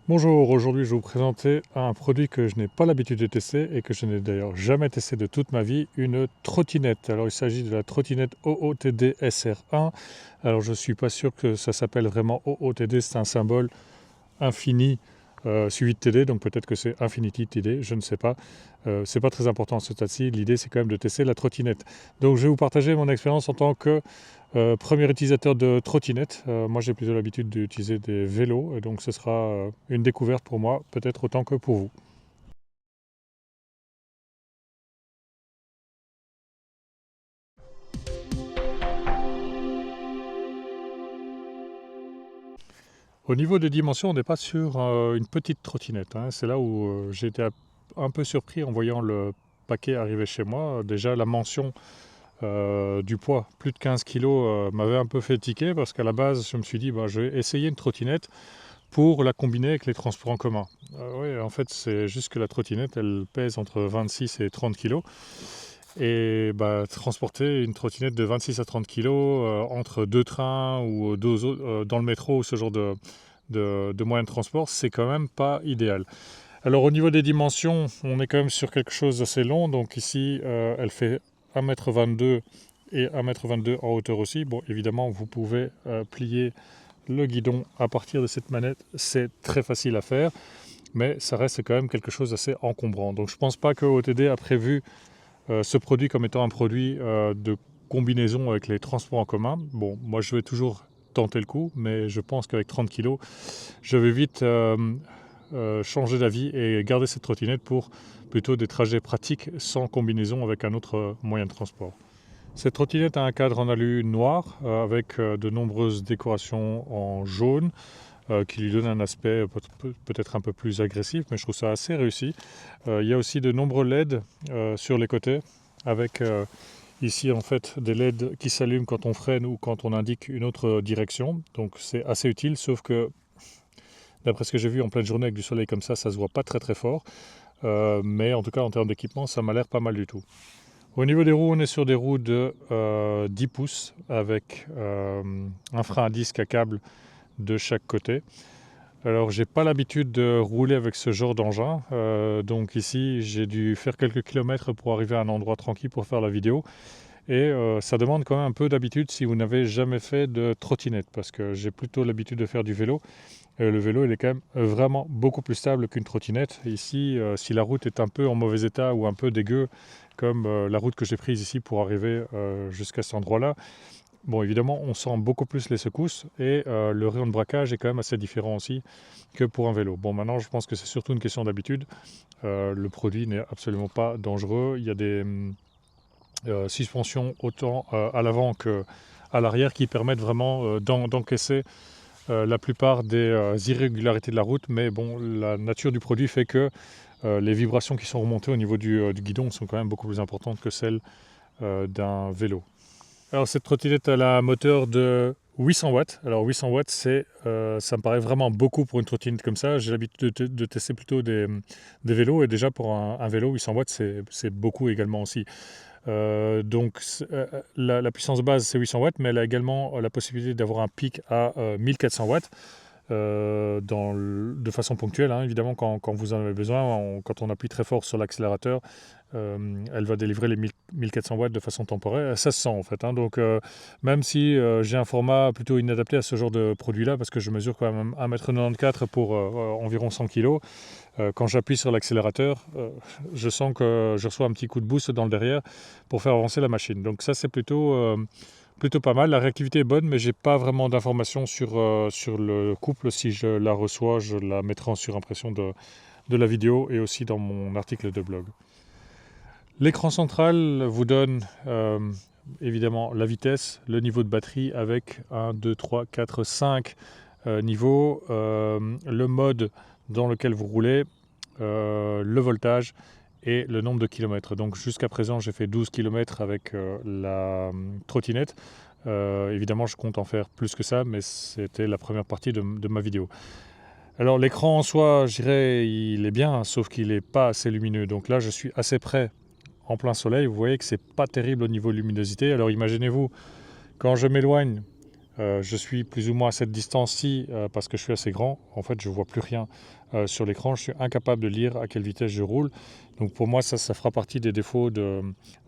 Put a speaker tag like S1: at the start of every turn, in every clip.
S1: Bonjour, aujourd'hui je vais vous présenter un produit que je n'ai pas l'habitude de tester et que je n'ai d'ailleurs jamais testé de toute ma vie, une trottinette. Alors il s'agit de la trottinette OOTD SR1. Alors je ne suis pas sûr que ça s'appelle vraiment OOTD, c'est un symbole infini suivi de TD, donc peut-être que c'est Infinity TD, je ne sais pas. C'est pas très important à ce stade-ci, l'idée c'est quand même de tester la trottinette. Donc je vais vous partager mon expérience en tant que premier utilisateur de trottinette. Moi j'ai plutôt l'habitude d'utiliser des vélos, et donc ce sera une découverte pour moi, peut-être autant que pour vous. Au niveau des dimensions, on n'est pas sur une petite trottinette, hein. C'est là où j'ai été un peu surpris en voyant le paquet arriver chez moi. Déjà la mention du poids, plus de 15 kilos, m'avait un peu fait tiquer parce qu'à la base, je me suis dit, bah, je vais essayer une trottinette pour la combiner avec les transports en commun. Oui, en fait, c'est juste que la trottinette, elle pèse entre 26 et 30 kilos. Et bah, transporter une trottinette de 26 à 30 kilos entre deux trains ou dans le métro ou ce genre de moyens de transport, c'est quand même pas idéal. Alors au niveau des dimensions, on est quand même sur quelque chose d'assez long. Donc ici, elle fait 1,22 m et 1,22 m en hauteur aussi. Bon, évidemment, vous pouvez plier le guidon à partir de cette manette. C'est très facile à faire, mais ça reste quand même quelque chose d'assez encombrant. Donc je ne pense pas que OTD a prévu ce produit comme étant un produit de combinaison avec les transports en commun. Bon, moi je vais toujours tenter le coup, mais je pense qu'avec 30 kg, je vais vite changer d'avis et garder cette trottinette pour plutôt des trajets pratiques sans combinaison avec un autre moyen de transport. Cette trottinette a un cadre en alu noir avec de nombreuses décorations en jaune qui lui donnent un aspect peut-être un peu plus agressif, mais je trouve ça assez réussi. Il y a aussi de nombreux LED sur les côtés avec ici en fait des LED qui s'allument quand on freine ou quand on indique une autre direction. Donc c'est assez utile, sauf que d'après ce que j'ai vu en pleine journée avec du soleil comme ça se voit pas très très fort. Mais en tout cas en termes d'équipement, ça m'a l'air pas mal du tout. Au niveau des roues, on est sur des roues de 10 pouces avec un frein à disque à câble de chaque côté. Alors j'ai pas l'habitude de rouler avec ce genre d'engin, donc ici j'ai dû faire quelques kilomètres pour arriver à un endroit tranquille pour faire la vidéo. Et ça demande quand même un peu d'habitude si vous n'avez jamais fait de trottinette, parce que j'ai plutôt l'habitude de faire du vélo. Le vélo, il est quand même vraiment beaucoup plus stable qu'une trottinette. Ici, si la route est un peu en mauvais état ou un peu dégueu, comme la route que j'ai prise ici pour arriver jusqu'à cet endroit-là, bon, évidemment, on sent beaucoup plus les secousses et le rayon de braquage est quand même assez différent aussi que pour un vélo. Bon, maintenant, je pense que c'est surtout une question d'habitude. Le produit n'est absolument pas dangereux. Il y a des suspensions autant à l'avant qu'à l'arrière qui permettent vraiment d'encaisser la plupart des irrégularités de la route. Mais bon, la nature du produit fait que les vibrations qui sont remontées au niveau du guidon sont quand même beaucoup plus importantes que celles d'un vélo. Alors cette trottinette elle a un moteur de 800 watts. Alors 800 watts, ça me paraît vraiment beaucoup pour une trottinette comme ça. J'ai l'habitude de tester plutôt des vélos et déjà pour un vélo 800 watts c'est beaucoup également aussi. La puissance de base c'est 800 watts mais elle a également la possibilité d'avoir un pic à 1400 watts. De façon ponctuelle, hein, évidemment quand vous en avez besoin, quand on appuie très fort sur l'accélérateur, elle va délivrer les 1400 watts de façon temporaire. Ça se sent en fait, hein, donc même si j'ai un format plutôt inadapté à ce genre de produit-là, parce que je mesure quand même 1,94 m pour environ 100 kg, quand j'appuie sur l'accélérateur, je sens que je reçois un petit coup de boost dans le derrière pour faire avancer la machine. Donc ça c'est plutôt pas mal. La réactivité est bonne, mais j'ai pas vraiment d'informations sur le couple. Si je la reçois, je la mettrai en surimpression de la vidéo et aussi dans mon article de blog. L'écran central vous donne évidemment la vitesse, le niveau de batterie avec 1, 2, 3, 4, 5 niveaux, le mode dans lequel vous roulez, le voltage et le nombre de kilomètres. Donc jusqu'à présent j'ai fait 12 km avec la trottinette. Évidemment je compte en faire plus que ça, mais c'était la première partie de ma vidéo. Alors l'écran en soi, je dirais, il est bien, sauf qu'il n'est pas assez lumineux. Donc là je suis assez près en plein soleil, vous voyez que c'est pas terrible au niveau de luminosité. Alors imaginez-vous, quand je m'éloigne je suis plus ou moins à cette distance-ci parce que je suis assez grand. En fait, je ne vois plus rien sur l'écran. Je suis incapable de lire à quelle vitesse je roule. Donc pour moi, ça fera partie des défauts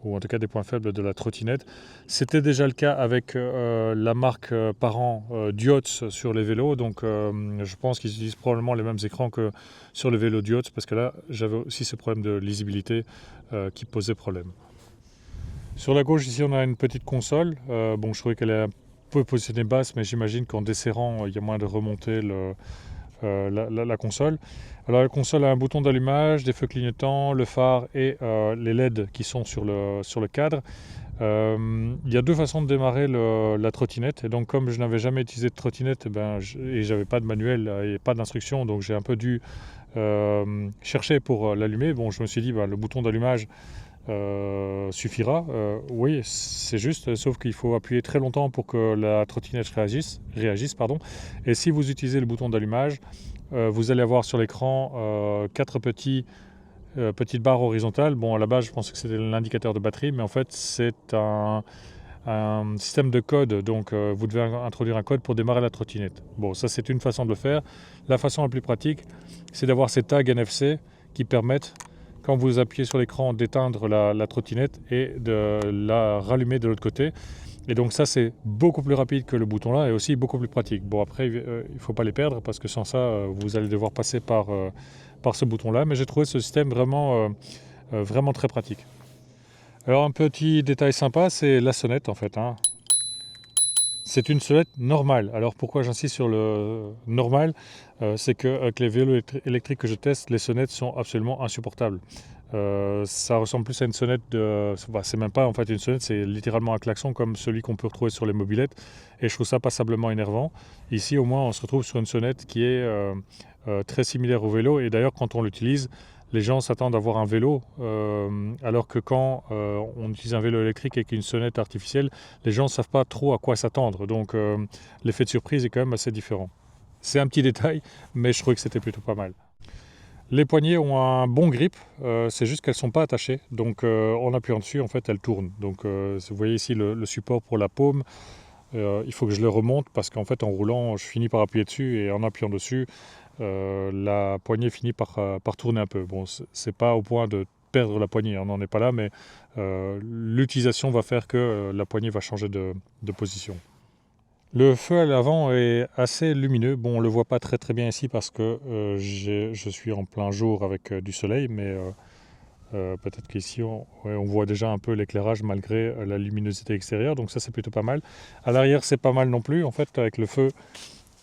S1: ou en tout cas des points faibles de la trottinette. C'était déjà le cas avec la marque parent Diots sur les vélos. Donc je pense qu'ils utilisent probablement les mêmes écrans que sur le vélo Diots parce que là, j'avais aussi ce problème de lisibilité qui posait problème. Sur la gauche, ici, on a une petite console. Bon, je trouvais qu'elle est un peu positionnée basse, mais j'imagine qu'en desserrant, il y a moyen de remonter la console. Alors, la console a un bouton d'allumage, des feux clignotants, le phare et les LED qui sont sur le cadre. Il y a deux façons de démarrer la trottinette. Et donc, comme je n'avais jamais utilisé de trottinette, et j'avais pas de manuel et pas d'instruction, donc j'ai un peu dû chercher pour l'allumer. Bon, je me suis dit, le bouton d'allumage suffira. Oui, c'est juste, sauf qu'il faut appuyer très longtemps pour que la trottinette réagisse, pardon. Et si vous utilisez le bouton d'allumage, vous allez avoir sur l'écran quatre petites barres horizontales. Bon, à la base, je pensais que c'était l'indicateur de batterie, mais en fait, c'est un système de code. Donc, vous devez introduire un code pour démarrer la trottinette. Bon, ça, c'est une façon de le faire. La façon la plus pratique, c'est d'avoir ces tags NFC qui permettent, quand vous appuyez sur l'écran, d'éteindre la trottinette et de la rallumer de l'autre côté. Et donc ça, c'est beaucoup plus rapide que le bouton là et aussi beaucoup plus pratique. Bon, après, il ne faut pas les perdre parce que sans ça, vous allez devoir passer par ce bouton là. Mais j'ai trouvé ce système vraiment très pratique. Alors, un petit détail sympa, c'est la sonnette en fait, hein. C'est une sonnette normale. Alors pourquoi j'insiste sur le normal, c'est qu'avec les vélos électriques que je teste, les sonnettes sont absolument insupportables. Ça ressemble plus à une sonnette c'est même pas en fait une sonnette, c'est littéralement un klaxon comme celui qu'on peut retrouver sur les mobylettes. Et je trouve ça passablement énervant. Ici au moins on se retrouve sur une sonnette qui est très similaire au vélo. Et d'ailleurs quand on l'utilise, les gens s'attendent à avoir un vélo, alors que quand on utilise un vélo électrique avec une sonnette artificielle, les gens ne savent pas trop à quoi s'attendre. Donc l'effet de surprise est quand même assez différent. C'est un petit détail, mais je trouvais que c'était plutôt pas mal. Les poignées ont un bon grip, c'est juste qu'elles ne sont pas attachées. Donc en appuyant dessus, en fait, elles tournent. Donc vous voyez ici le support pour la paume. Il faut que je le remonte parce qu'en fait, en roulant, je finis par appuyer dessus et en appuyant dessus, la poignée finit par tourner un peu. Bon, c'est pas au point de perdre la poignée, on n'en est pas là, mais l'utilisation va faire que la poignée va changer de position. Le feu à l'avant est assez lumineux. Bon, on ne le voit pas très bien ici parce que je suis en plein jour avec du soleil, mais peut-être qu'ici on voit déjà un peu l'éclairage malgré la luminosité extérieure, donc ça c'est plutôt pas mal. À l'arrière c'est pas mal non plus, en fait avec le feu.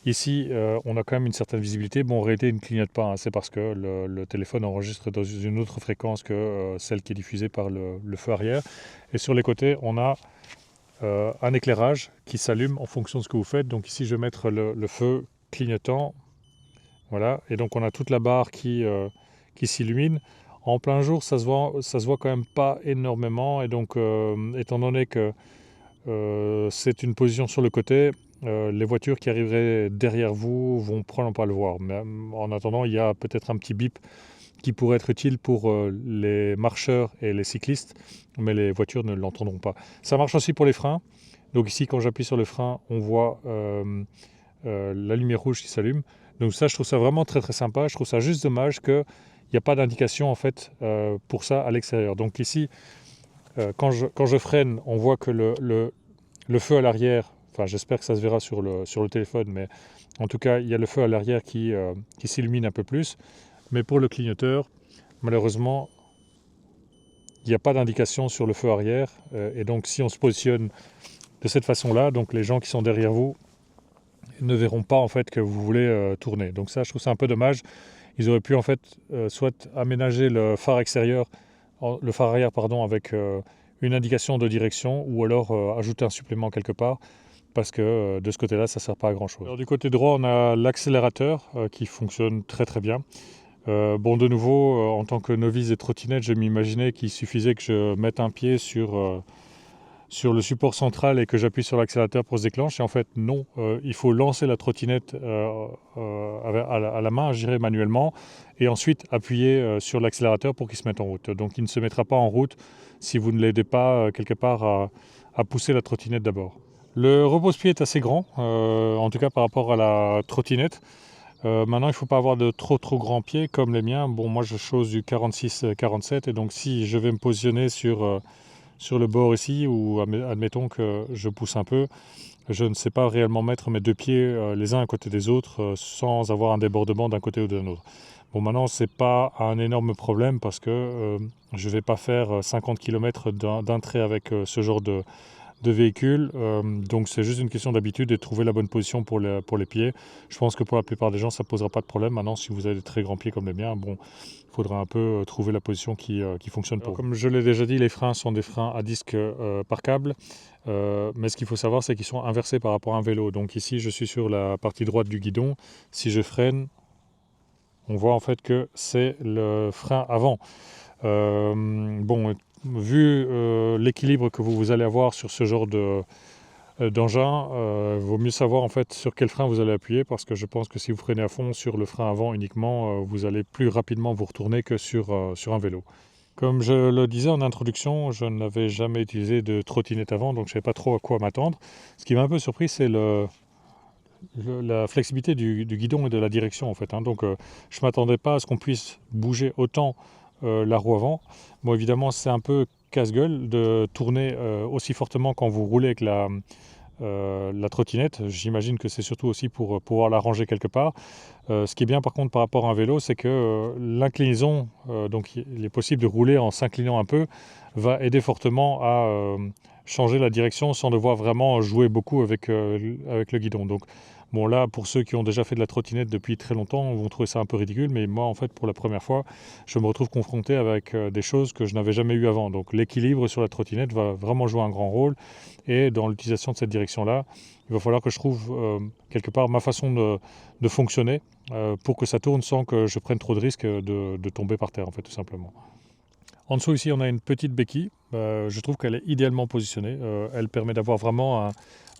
S1: Ici, on a quand même une certaine visibilité. Bon, en réalité, il ne clignote pas, hein. C'est parce que le téléphone enregistre dans une autre fréquence que celle qui est diffusée par le feu arrière. Et sur les côtés, on a un éclairage qui s'allume en fonction de ce que vous faites. Donc ici, je vais mettre le feu clignotant. Voilà. Et donc, on a toute la barre qui s'illumine. En plein jour, ça se voit quand même pas énormément. Et donc, étant donné que c'est une position sur le côté, les voitures qui arriveraient derrière vous vont probablement pas le voir. Mais en attendant, il y a peut-être un petit bip qui pourrait être utile pour les marcheurs et les cyclistes, mais les voitures ne l'entendront pas. Ça marche aussi pour les freins. Donc ici, quand j'appuie sur le frein, on voit la lumière rouge qui s'allume. Donc ça, je trouve ça vraiment très sympa. Je trouve ça juste dommage qu'il n'y a pas d'indication en fait pour ça à l'extérieur. Donc ici, quand je freine, on voit que le feu à l'arrière, enfin j'espère que ça se verra sur le téléphone, mais en tout cas il y a le feu à l'arrière qui s'illumine un peu plus. Mais pour le clignoteur, malheureusement, il n'y a pas d'indication sur le feu arrière. Et donc si on se positionne de cette façon-là, donc les gens qui sont derrière vous ne verront pas en fait que vous voulez tourner. Donc ça, je trouve ça un peu dommage. Ils auraient pu en fait soit aménager le phare arrière avec une indication de direction, ou alors ajouter un supplément quelque part, parce que de ce côté-là, ça ne sert pas à grand-chose. Alors du côté droit, on a l'accélérateur qui fonctionne très bien. Bon, de nouveau, en tant que novice des trottinettes, je m'imaginais qu'il suffisait que je mette un pied sur le support central et que j'appuie sur l'accélérateur pour se déclencher. Et en fait, non, il faut lancer la trottinette à la main, gérer manuellement, et ensuite appuyer sur l'accélérateur pour qu'il se mette en route. Donc il ne se mettra pas en route si vous ne l'aidez pas quelque part à pousser la trottinette d'abord. Le repose-pied est assez grand, en tout cas par rapport à la trottinette. Maintenant, il ne faut pas avoir de trop grands pieds comme les miens. Bon, moi je chose du 46-47 et donc si je vais me positionner sur le bord ici, ou admettons que je pousse un peu, je ne sais pas réellement mettre mes deux pieds les uns à côté des autres sans avoir un débordement d'un côté ou d'un autre. Bon, maintenant, c'est pas un énorme problème parce que je vais pas faire 50 km d'un trait avec ce genre de véhicule. Donc, c'est juste une question d'habitude et de trouver la bonne position pour les pieds. Je pense que pour la plupart des gens, ça posera pas de problème. Maintenant, si vous avez des très grands pieds comme les miens, bon, il faudra un peu trouver la position qui fonctionne pour vous. Comme je l'ai déjà dit, les freins sont des freins à disque par câble. Mais ce qu'il faut savoir, c'est qu'ils sont inversés par rapport à un vélo. Donc ici, je suis sur la partie droite du guidon. Si je freine, on voit en fait que c'est le frein avant. Bon, vu l'équilibre que vous allez avoir sur ce genre d'engin, vaut mieux savoir en fait sur quel frein vous allez appuyer, parce que je pense que si vous freinez à fond sur le frein avant uniquement, vous allez plus rapidement vous retourner que sur un vélo. Comme je le disais en introduction, je n'avais jamais utilisé de trottinette avant, donc je ne savais pas trop à quoi m'attendre. Ce qui m'a un peu surpris, c'est la flexibilité du guidon et de la direction en fait. Donc je ne m'attendais pas à ce qu'on puisse bouger autant la roue avant. Bon, évidemment, c'est un peu casse-gueule de tourner aussi fortement quand vous roulez avec la trottinette. J'imagine que c'est surtout aussi pour pouvoir la ranger quelque part. Ce qui est bien par contre par rapport à un vélo, c'est que l'inclinaison, donc il est possible de rouler en s'inclinant un peu, va aider fortement à changer la direction sans devoir vraiment jouer beaucoup avec le guidon. Donc bon, là, pour ceux qui ont déjà fait de la trottinette depuis très longtemps, vont trouver ça un peu ridicule, mais moi en fait pour la première fois, je me retrouve confronté avec des choses que je n'avais jamais eues avant. Donc l'équilibre sur la trottinette va vraiment jouer un grand rôle, et dans l'utilisation de cette direction-là, il va falloir que je trouve quelque part ma façon de fonctionner pour que ça tourne sans que je prenne trop de risques de tomber par terre, en fait, tout simplement. En dessous, ici, on a une petite béquille. Je trouve qu'elle est idéalement positionnée. Elle permet d'avoir vraiment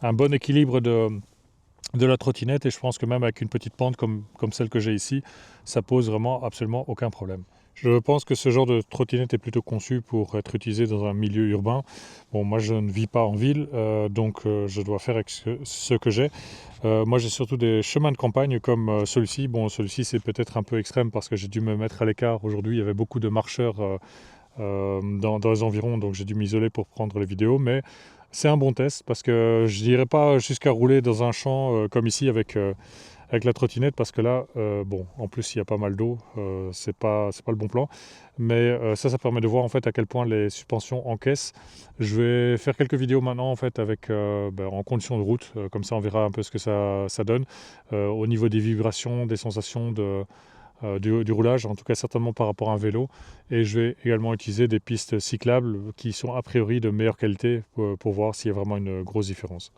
S1: un bon équilibre de la trottinette, et je pense que même avec une petite pente comme celle que j'ai ici, ça pose vraiment absolument aucun problème. Je pense que ce genre de trottinette est plutôt conçu pour être utilisé dans un milieu urbain. Bon, moi je ne vis pas en ville, donc je dois faire avec ce que j'ai. Moi j'ai surtout des chemins de campagne comme celui-ci. Bon, celui-ci c'est peut-être un peu extrême parce que j'ai dû me mettre à l'écart. Aujourd'hui, il y avait beaucoup de marcheurs dans les environs, donc j'ai dû m'isoler pour prendre les vidéos, mais c'est un bon test parce que je n'irai pas jusqu'à rouler dans un champ comme ici avec la trottinette, parce que là, bon, en plus il y a pas mal d'eau, c'est pas le bon plan, mais ça permet de voir en fait à quel point les suspensions encaissent. Je vais faire quelques vidéos maintenant en fait avec en condition de route, comme ça on verra un peu ce que ça donne au niveau des vibrations, des sensations du roulage, en tout cas certainement par rapport à un vélo. Et je vais également utiliser des pistes cyclables qui sont a priori de meilleure qualité pour voir s'il y a vraiment une grosse différence.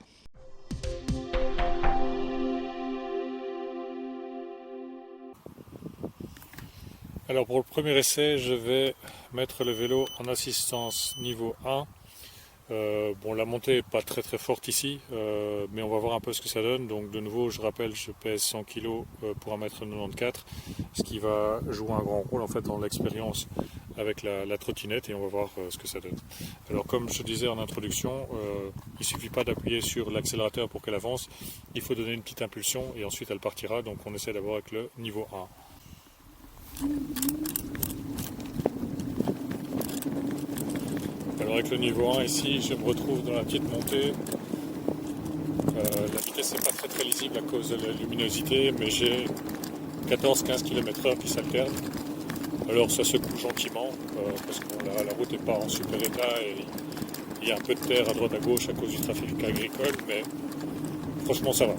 S1: Alors pour le premier essai, je vais mettre le vélo en assistance niveau 1. Bon, la montée n'est pas très forte ici, mais on va voir un peu ce que ça donne. Donc de nouveau, je rappelle, je pèse 100 kg pour 1m94, ce qui va jouer un grand rôle en fait dans l'expérience avec la trottinette, et on va voir ce que ça donne. Alors comme je disais en introduction, il ne suffit pas d'appuyer sur l'accélérateur pour qu'elle avance, il faut donner une petite impulsion et ensuite elle partira. Donc on essaie d'abord avec le niveau 1. Alors avec le niveau 1 ici, je me retrouve dans la petite montée. La vitesse n'est pas très lisible à cause de la luminosité, mais j'ai 14-15 km/h qui s'alternent. Alors ça secoue gentiment parce que la route n'est pas en super état et il y a un peu de terre à droite à gauche à cause du trafic agricole, franchement ça va,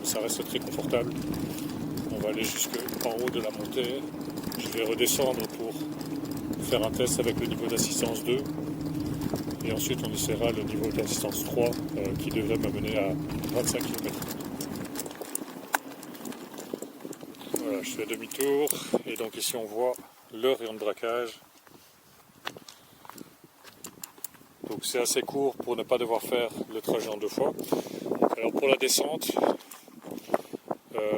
S1: ça reste très confortable. On va aller jusqu'en haut de la montée. Je vais redescendre pour faire un test avec le niveau d'assistance 2. Et ensuite on essaiera le niveau d'assistance 3 qui devrait m'amener à 25 km. Voilà, je fais demi-tour et donc ici on voit le rayon de braquage. Donc c'est assez court pour ne pas devoir faire le trajet en deux fois. Alors pour la descente,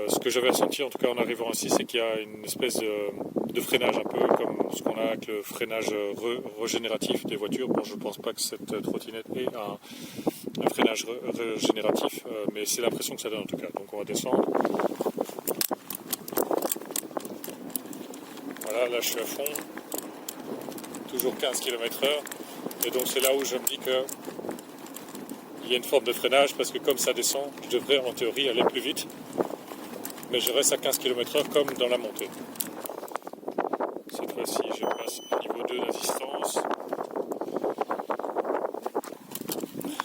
S1: ce que j'avais ressenti en tout cas en arrivant ici, c'est qu'il y a une espèce de freinage, un peu comme ce qu'on a avec le freinage régénératif des voitures. Bon, je ne pense pas que cette trottinette ait un freinage régénératif, mais c'est l'impression que ça donne en tout cas. Donc on va descendre. Voilà, là je suis à fond, toujours 15 km/h, et donc c'est là où je me dis que il y a une forme de freinage, parce que comme ça descend, je devrais en théorie aller plus vite, mais je reste à 15 km/h comme dans la montée. Cette fois-ci, je passe au niveau 2 d'assistance.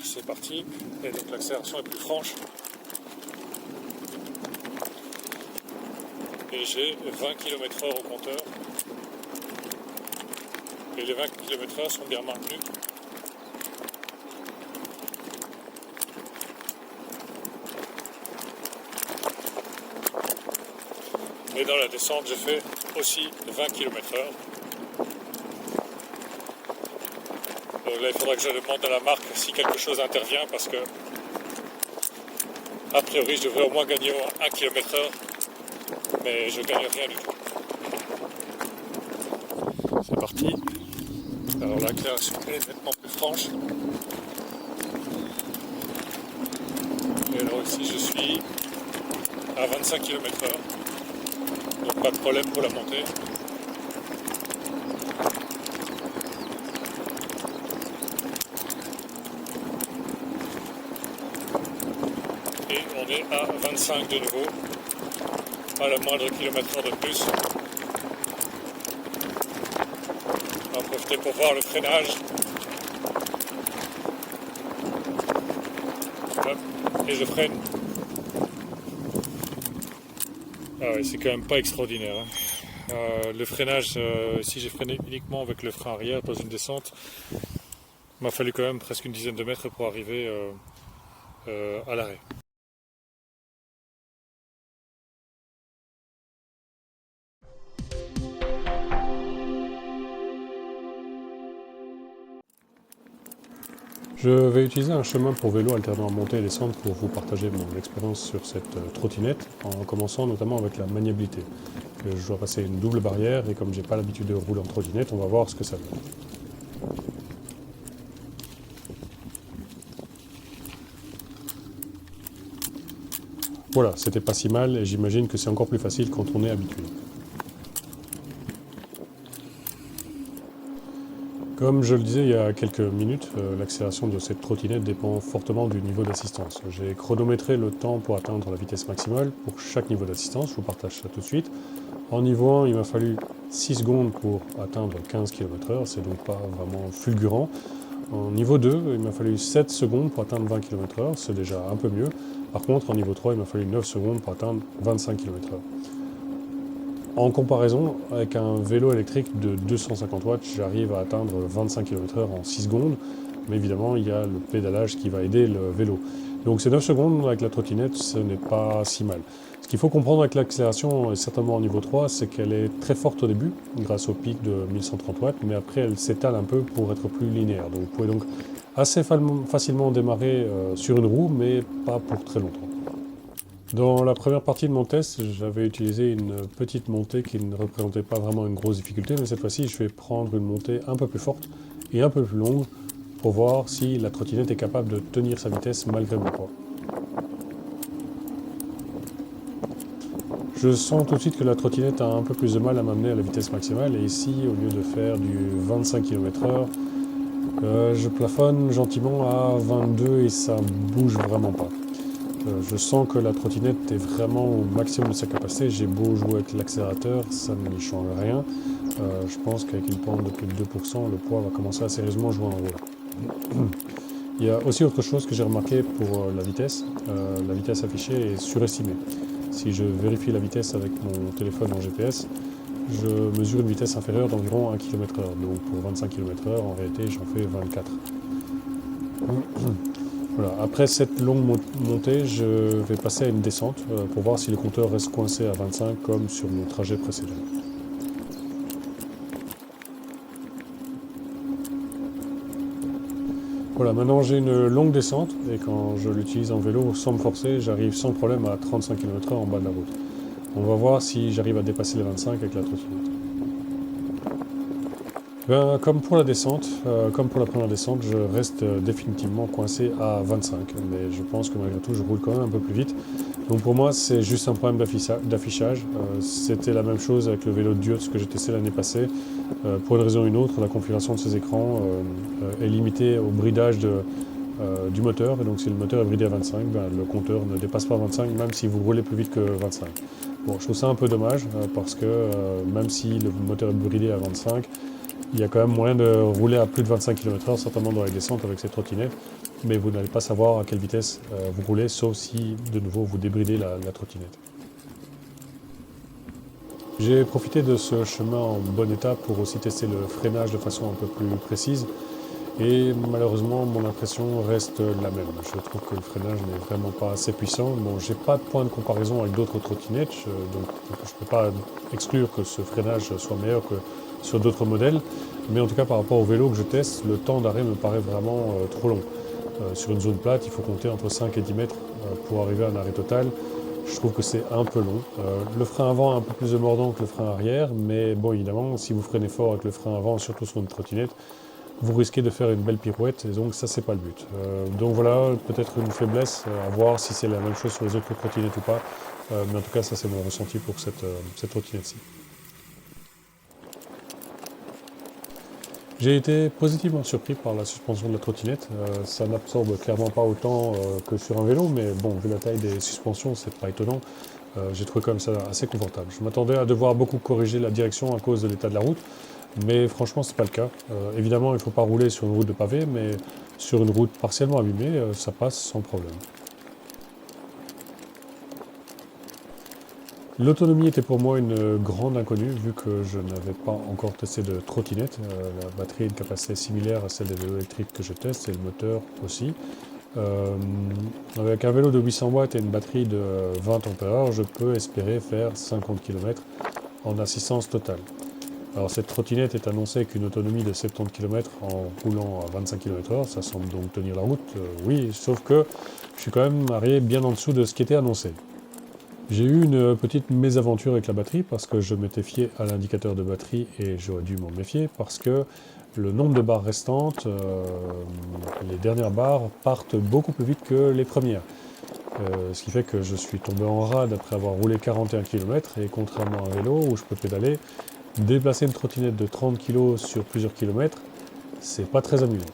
S1: C'est parti, et donc l'accélération est plus franche. Et j'ai 20 km/h au compteur. Et les 20 km/h sont bien maintenus. Et dans la descente, je fais aussi 20 km/h. Donc là, il faudra que je demande à la marque si quelque chose intervient, parce que a priori, je devrais au moins gagner 1 km/h, mais je ne gagne rien du tout. C'est parti. Alors l'accélération est nettement plus franche. Et alors ici, je suis à 25 km/h. Donc pas de problème pour la montée. Et on est à 25 de nouveau, à la moindre kilomètre/heure de plus. On va profiter pour voir le freinage. Hop, et je freine. Ah ouais, c'est quand même pas extraordinaire. Hein. Le freinage, si j'ai freiné uniquement avec le frein arrière dans une descente, il m'a fallu quand même presque une dizaine de mètres pour arriver à l'arrêt. Je vais utiliser un chemin pour vélo alternant à montée et descente pour vous partager mon expérience sur cette trottinette, en commençant notamment avec la maniabilité. Je dois passer une double barrière et comme j'ai pas l'habitude de rouler en trottinette, on va voir ce que ça donne. Voilà, c'était pas si mal et j'imagine que c'est encore plus facile quand on est habitué. Comme je le disais il y a quelques minutes, l'accélération de cette trottinette dépend fortement du niveau d'assistance. J'ai chronométré le temps pour atteindre la vitesse maximale pour chaque niveau d'assistance, je vous partage ça tout de suite. En niveau 1, il m'a fallu 6 secondes pour atteindre 15 km/h, c'est donc pas vraiment fulgurant. En niveau 2, il m'a fallu 7 secondes pour atteindre 20 km/h, c'est déjà un peu mieux. Par contre, en niveau 3, il m'a fallu 9 secondes pour atteindre 25 km/h. En comparaison, avec un vélo électrique de 250 watts, j'arrive à atteindre 25 km/h en 6 secondes, mais évidemment, il y a le pédalage qui va aider le vélo. Donc ces 9 secondes avec la trottinette, ce n'est pas si mal. Ce qu'il faut comprendre avec l'accélération, et certainement en niveau 3, c'est qu'elle est très forte au début, grâce au pic de 1130 watts, mais après elle s'étale un peu pour être plus linéaire. Donc vous pouvez donc assez facilement démarrer sur une roue, mais pas pour très longtemps. Dans la première partie de mon test, j'avais utilisé une petite montée qui ne représentait pas vraiment une grosse difficulté, mais cette fois-ci, je vais prendre une montée un peu plus forte et un peu plus longue pour voir si la trottinette est capable de tenir sa vitesse malgré mon poids. Je sens tout de suite que la trottinette a un peu plus de mal à m'amener à la vitesse maximale, et ici, au lieu de faire du 25 km/h, je plafonne gentiment à 22 et ça bouge vraiment pas. Je sens que la trottinette est vraiment au maximum de sa capacité. J'ai beau jouer avec l'accélérateur, ça ne change rien. Je pense qu'avec une pente de plus de 2%, le poids va commencer à sérieusement jouer un rôle. Il y a aussi autre chose que j'ai remarqué pour la vitesse. La vitesse affichée est surestimée. Si je vérifie la vitesse avec mon téléphone en GPS, je mesure une vitesse inférieure d'environ 1 km/h. Donc pour 25 km/h, en réalité, j'en fais 24. Voilà. Après cette longue montée, je vais passer à une descente pour voir si le compteur reste coincé à 25 comme sur mon trajet précédent. Voilà, maintenant j'ai une longue descente et quand je l'utilise en vélo sans me forcer, j'arrive sans problème à 35 km/h en bas de la route. On va voir si j'arrive à dépasser les 25 avec la trottinette.
S2: Ben, comme pour la descente, comme pour la première descente, je reste définitivement coincé à 25. Mais je pense que malgré tout, je roule quand même un peu plus vite. Donc pour moi, c'est juste un problème d'affichage. C'était la même chose avec le vélo de Dios que j'ai testé l'année passée. Pour une raison ou une autre, la configuration de ces écrans est limitée au bridage du moteur. Et donc si le moteur est bridé à 25, ben, le compteur ne dépasse pas 25, même si vous roulez plus vite que 25. Bon, je trouve ça un peu dommage parce que même si le moteur est bridé à 25, il y a quand même moyen de rouler à plus de 25 km/h, certainement dans les descentes avec cette trottinette, mais vous n'allez pas savoir à quelle vitesse vous roulez, sauf si de nouveau vous débridez la trottinette. J'ai profité de ce chemin en bon état pour aussi tester le freinage de façon un peu plus précise. Et malheureusement, mon impression reste la même. Je trouve que le freinage n'est vraiment pas assez puissant. Bon, j'ai pas de point de comparaison avec d'autres trottinettes, donc je ne peux pas exclure que ce freinage soit meilleur que sur d'autres modèles. Mais en tout cas, par rapport au vélo que je teste, le temps d'arrêt me paraît vraiment trop long. Sur une zone plate, il faut compter entre 5 et 10 mètres pour arriver à un arrêt total. Je trouve que c'est un peu long. Le frein avant a un peu plus de mordant que le frein arrière, mais bon, évidemment, si vous freinez fort avec le frein avant, surtout sur une trottinette, vous risquez de faire une belle pirouette, et donc ça, c'est pas le but. Donc voilà, peut-être une faiblesse, à voir si c'est la même chose sur les autres trottinettes ou pas. Mais en tout cas, ça, c'est mon ressenti pour cette trottinette-ci. J'ai été positivement surpris par la suspension de la trottinette. Ça n'absorbe clairement pas autant que sur un vélo, mais bon, vu la taille des suspensions, c'est pas étonnant. J'ai trouvé comme ça assez confortable. Je m'attendais à devoir beaucoup corriger la direction à cause de l'état de la route, mais franchement, c'est pas le cas. Évidemment, il ne faut pas rouler sur une route de pavé, mais sur une route partiellement abîmée, ça passe sans problème. L'autonomie était pour moi une grande inconnue, vu que je n'avais pas encore testé de trottinette. La batterie a une capacité similaire à celle des vélos électriques que je teste, et le moteur aussi. Euh, Avec un vélo de 800 watts et une batterie de 20 ampères, je peux espérer faire 50 km en assistance totale. Alors cette trottinette est annoncée avec une autonomie de 70 km en roulant à 25 km/h, ça semble donc tenir la route, oui, sauf que je suis quand même arrivé bien en dessous de ce qui était annoncé. J'ai eu une petite mésaventure avec la batterie parce que je m'étais fié à l'indicateur de batterie et j'aurais dû m'en méfier parce que le nombre de barres restantes, les dernières barres partent beaucoup plus vite que les premières. Ce qui fait que je suis tombé en rade après avoir roulé 41 km et contrairement à un vélo où je peux pédaler, déplacer une trottinette de 30 kg sur plusieurs kilomètres, c'est pas très amusant.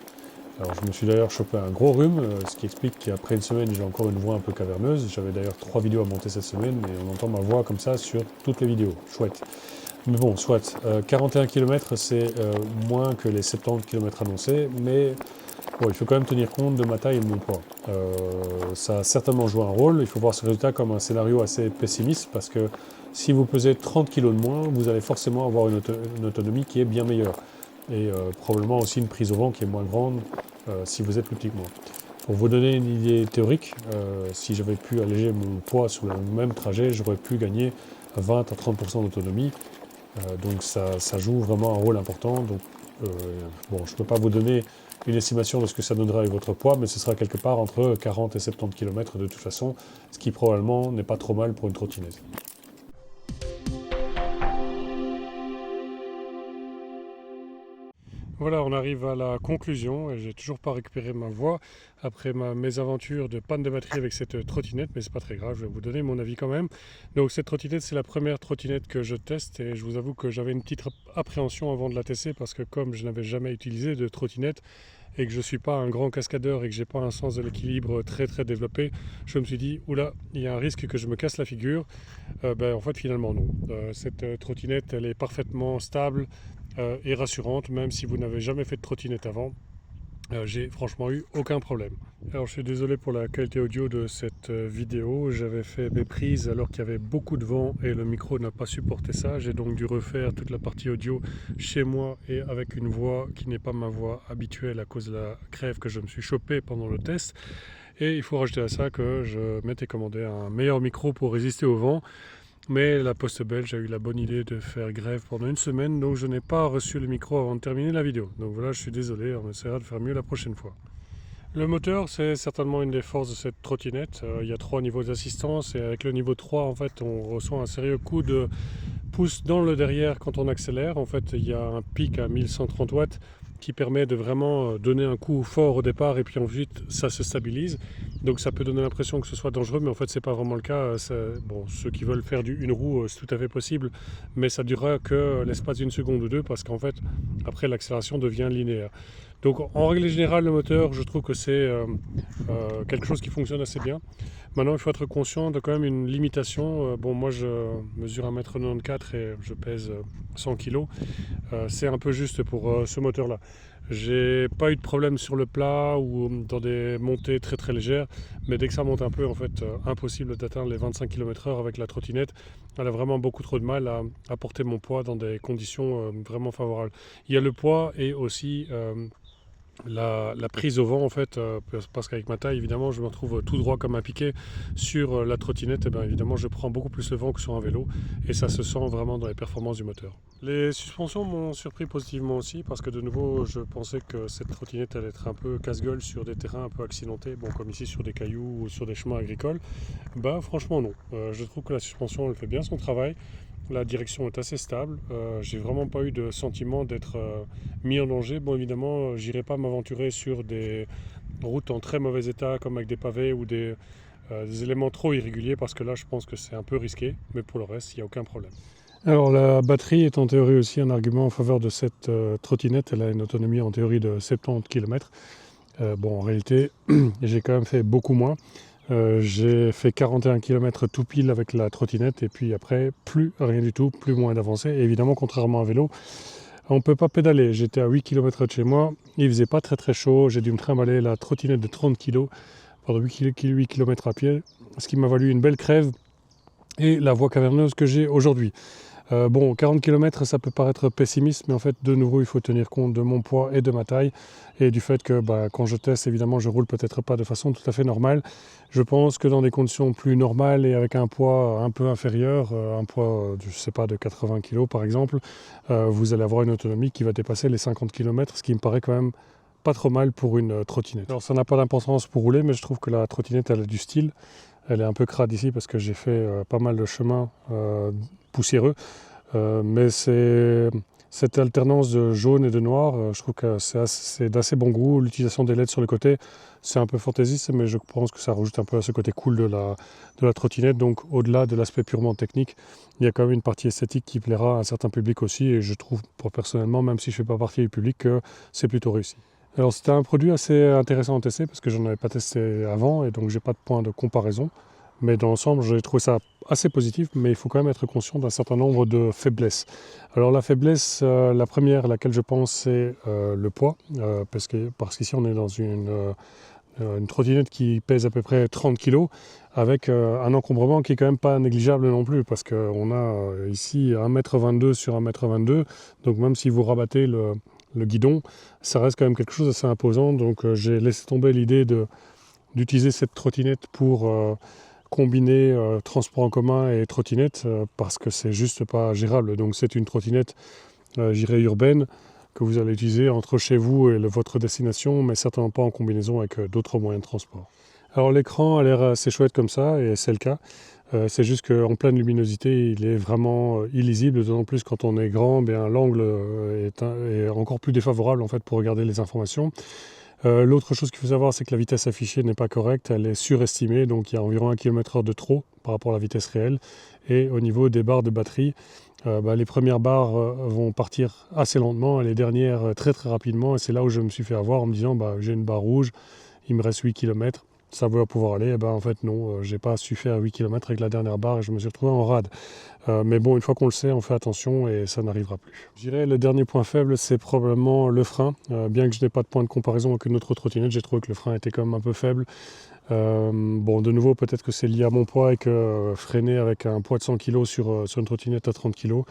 S2: Alors je me suis d'ailleurs chopé un gros rhume, ce qui explique qu'après une semaine j'ai encore une voix un peu caverneuse. J'avais d'ailleurs 3 vidéos à monter cette semaine et on entend ma voix comme ça sur toutes les vidéos. Chouette. Mais bon, soit. 41 km c'est moins que les 70 km annoncés, mais bon, il faut quand même tenir compte de ma taille et de mon poids. Ça a certainement joué un rôle. Il faut voir ce résultat comme un scénario assez pessimiste parce que si vous pesez 30 kg de moins, vous allez forcément avoir une autonomie qui est bien meilleure. Et probablement aussi une prise au vent qui est moins grande si vous êtes plus petit que moi. Pour vous donner une idée théorique, si j'avais pu alléger mon poids sur le même trajet, j'aurais pu gagner 20 à 30% d'autonomie. Donc ça joue vraiment un rôle important. Donc, bon, je ne peux pas vous donner une estimation de ce que ça donnera avec votre poids, mais ce sera quelque part entre 40 et 70 km de toute façon, ce qui probablement n'est pas trop mal pour une trottinette.
S1: Voilà, on arrive à la conclusion et j'ai toujours pas récupéré ma voix après ma mésaventure de panne de batterie avec cette trottinette, mais c'est pas très grave, je vais vous donner mon avis quand même. Donc cette trottinette, c'est la première trottinette que je teste et je vous avoue que j'avais une petite appréhension avant de la tester parce que comme je n'avais jamais utilisé de trottinette et que je suis pas un grand cascadeur et que j'ai pas un sens de l'équilibre très très développé, je me suis dit oula, il y a un risque que je me casse la figure. En fait finalement non. Cette trottinette, elle est parfaitement stable et rassurante, même si vous n'avez jamais fait de trottinette avant. J'ai franchement eu aucun problème. Alors je suis désolé pour la qualité audio de cette vidéo, j'avais fait mes prises alors qu'il y avait beaucoup de vent et le micro n'a pas supporté ça, j'ai donc dû refaire toute la partie audio chez moi et avec une voix qui n'est pas ma voix habituelle à cause de la crève que je me suis chopée pendant le test. Et il faut rajouter à ça que je m'étais commandé un meilleur micro pour résister au vent. Mais la Poste belge a eu la bonne idée de faire grève pendant une semaine, donc je n'ai pas reçu le micro avant de terminer la vidéo. Donc voilà, je suis désolé, on essaiera de faire mieux la prochaine fois. Le moteur, c'est certainement une des forces de cette trottinette. Il y a 3 niveaux d'assistance et avec le niveau 3, en fait, on reçoit un sérieux coup de
S2: pousse dans le derrière quand on accélère. En fait, il y a un pic à 1130 watts qui permet de vraiment donner un coup fort au départ et puis ensuite ça se stabilise. Donc ça peut donner l'impression que ce soit dangereux, mais en fait c'est pas vraiment le cas. Bon, ceux qui veulent faire une roue, c'est tout à fait possible, mais ça durera que l'espace d'une seconde ou deux parce qu'en fait après l'accélération devient linéaire. Donc en règle générale le moteur, je trouve que c'est quelque chose qui fonctionne assez bien. Maintenant il faut être conscient de quand même une limitation. Bon, moi je mesure 1m94 et je pèse 100 kg. C'est un peu juste pour ce moteur là. J'ai pas eu de problème sur le plat ou dans des montées très très légères, mais dès que ça monte un peu, en fait, impossible d'atteindre les 25 km/h avec la trottinette. Elle a vraiment beaucoup trop de mal à porter mon poids dans des conditions vraiment favorables. Il y a le poids et aussi la prise au vent en fait, parce qu'avec ma taille évidemment je me retrouve tout droit comme un piquet sur la trottinette, et bien évidemment je prends beaucoup plus le vent que sur un vélo et ça se sent vraiment dans les performances du moteur. Les suspensions m'ont surpris positivement aussi parce que de nouveau je pensais que cette trottinette allait être un peu casse-gueule sur des terrains un peu accidentés, bon, comme ici sur des cailloux ou sur des chemins agricoles. Bah franchement non, je trouve que la suspension elle fait bien son travail. La direction est assez stable, j'ai vraiment pas eu de sentiment d'être mis en danger. Bon évidemment, j'irai pas m'aventurer sur des routes en très mauvais état comme avec des pavés ou des éléments trop irréguliers parce que là je pense que c'est un peu risqué, mais pour le reste il n'y a aucun problème. Alors la batterie est en théorie aussi un argument en faveur de cette trottinette, elle a une autonomie en théorie de 70 km. Bon en réalité j'ai quand même fait beaucoup moins. J'ai fait 41 km tout pile avec la trottinette et puis après plus rien du tout, plus moyen d'avancée. Et évidemment contrairement à un vélo, on ne peut pas pédaler. J'étais à 8 km de chez moi, il faisait pas très très chaud, j'ai dû me trimballer la trottinette de 30 kg pendant 8 km à pied, ce qui m'a valu une belle crève et la voie caverneuse que j'ai aujourd'hui. Bon, 40 km, ça peut paraître pessimiste, mais en fait, de nouveau, il faut tenir compte de mon poids et de ma taille, et du fait que quand je teste, évidemment, je roule peut-être pas de façon tout à fait normale. Je pense que dans des conditions plus normales et avec un poids un peu inférieur, un poids, je sais pas, de 80 kg par exemple, vous allez avoir une autonomie qui va dépasser les 50 km, ce qui me paraît quand même pas trop mal pour une trottinette. Alors ça n'a pas d'importance pour rouler, mais je trouve que la trottinette, elle a du style. Elle est un peu crade ici parce que j'ai fait pas mal de chemins poussiéreux. Mais cette alternance de jaune et de noir, je trouve que c'est d'assez bon goût. L'utilisation des LED sur le côté, c'est un peu fantaisiste, mais je pense que ça rajoute un peu à ce côté cool de la trottinette. Donc au-delà de l'aspect purement technique, il y a quand même une partie esthétique qui plaira à un certain public aussi. Et je trouve, pour personnellement, même si je ne fais pas partie du public, que c'est plutôt réussi. Alors c'était un produit assez intéressant à tester parce que je n'en avais pas testé avant et donc j'ai pas de point de comparaison. Mais dans l'ensemble, j'ai trouvé ça assez positif, mais il faut quand même être conscient d'un certain nombre de faiblesses. Alors la faiblesse, la première à laquelle je pense, c'est le poids, parce qu'ici on est dans une trottinette qui pèse à peu près 30 kg, avec un encombrement qui est quand même pas négligeable non plus, parce qu'on a ici 1m22 sur 1m22, donc même si vous rabattez le guidon, ça reste quand même quelque chose d'assez imposant, donc j'ai laissé tomber l'idée d'utiliser cette trottinette pour combiner transport en commun et trottinette parce que c'est juste pas gérable. Donc c'est une trottinette, j'irais urbaine, que vous allez utiliser entre chez vous et votre destination, mais certainement pas en combinaison avec d'autres moyens de transport. Alors l'écran a l'air assez chouette comme ça, et c'est le cas. C'est juste qu'en pleine luminosité, il est vraiment illisible, d'autant plus quand on est grand, bien l'angle est encore plus défavorable en fait pour regarder les informations. L'autre chose qu'il faut savoir, c'est que la vitesse affichée n'est pas correcte, elle est surestimée, donc il y a environ 1 km/h de trop par rapport à la vitesse réelle. Et au niveau des barres de batterie, les premières barres vont partir assez lentement et les dernières très très rapidement. Et c'est là où je me suis fait avoir en me disant j'ai une barre rouge, il me reste 8 km. Ça va pouvoir aller, en fait non, j'ai pas su faire 8 km avec la dernière barre et je me suis retrouvé en rade. Mais bon, une fois qu'on le sait, on fait attention et ça n'arrivera plus. Je dirais le dernier point faible, c'est probablement le frein. Bien que je n'ai pas de point de comparaison avec une autre trottinette, j'ai trouvé que le frein était quand même un peu faible. Bon, de nouveau, peut-être que c'est lié à mon poids et que freiner avec un poids de 100 kg sur une trottinette à 30 kg,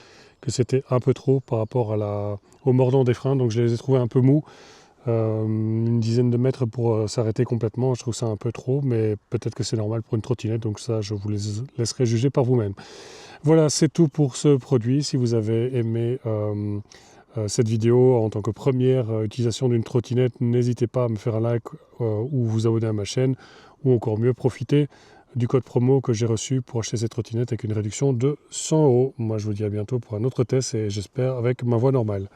S2: que c'était un peu trop par rapport au mordant des freins, donc je les ai trouvés un peu mous. Une dizaine de mètres pour s'arrêter complètement, je trouve ça un peu trop, mais peut-être que c'est normal pour une trottinette, donc ça je vous laisserai juger par vous-même. Voilà, c'est tout pour ce produit. Si vous avez aimé cette vidéo en tant que première utilisation d'une trottinette, n'hésitez pas à me faire un like ou vous abonner à ma chaîne, ou encore mieux, profitez du code promo que j'ai reçu pour acheter cette trottinette avec une réduction de 100 €. Moi, je vous dis à bientôt pour un autre test et j'espère avec ma voix normale.